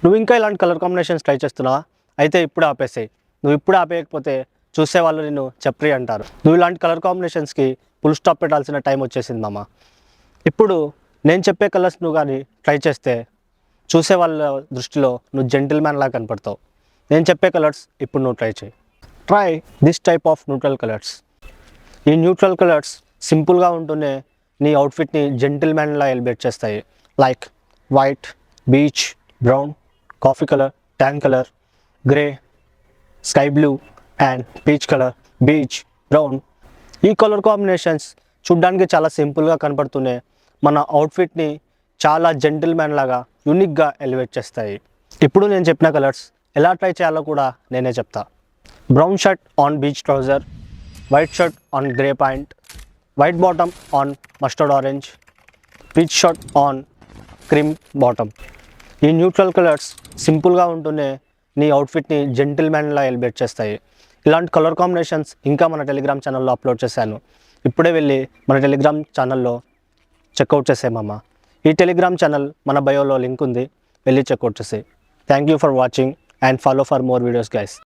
నువ్వు ఇంకా ఇలాంటి కలర్ కాంబినేషన్స్ ట్రై చేస్తున్నావా? అయితే ఇప్పుడు ఆపేసేయి. నువ్వు ఇప్పుడు ఆపేయకపోతే చూసేవాళ్ళు నిన్ను చప్రి అంటారు. నువ్వు ఇలాంటి కలర్ కాంబినేషన్స్కి ఫుల్ స్టాప్ పెట్టాల్సిన టైం వచ్చేసింది మామ. ఇప్పుడు నేను చెప్పే కలర్స్ నువ్వు కానీ ట్రై చేస్తే చూసే వాళ్ళ దృష్టిలో నువ్వు జెంటిల్మ్యాన్ లాగా కనపడతావు. నేను చెప్పే కలర్స్ ఇప్పుడు నువ్వు ట్రై చేయి. Try this type of neutral colours. ఈ న్యూట్రల్ కలర్స్ సింపుల్గా ఉంటూనే నీ అవుట్ఫిట్ని జెంటిల్మ్యాన్లా ఎలివేట్ చేస్తాయి. Like white, beach, brown, coffee colour, tan colour, grey, sky blue and peach colour, beach, brown. ఈ కలర్ కాంబినేషన్స్ చూడ్డానికి చాలా సింపుల్గా కనపడుతూనే మన అవుట్ఫిట్ని చాలా జెంటిల్మ్యాన్ లాగా యూనిక్గా ఎలివేట్ చేస్తాయి. ఇప్పుడు నేను చెప్పిన కలర్స్ ఎలా ట్రై చేయాలో కూడా నేనే చెప్తా. Brown shirt on beach trouser, white shirt on grey pant, white bottom on mustard orange, peach shirt on cream bottom. ఈ న్యూట్రల్ కలర్స్ సింపుల్గా ఉంటూనే నీ అవుట్ఫిట్ని జెంటిల్మ్యాన్లా ఎలివేట్ చేస్తాయి. ఇలాంటి కలర్ కాంబినేషన్స్ ఇంకా మన టెలిగ్రామ్ ఛానల్లో అప్లోడ్ చేశాను. ఇప్పుడే వెళ్ళి మన టెలిగ్రామ్ ఛానల్లో చెక్అవుట్ చేసేమమ్మ. ఈ టెలిగ్రామ్ ఛానల్ మన బయోలో లింక్ ఉంది, వెళ్ళి చెక్అవుట్ చేసే. Thank you for watching and follow for more videos guys.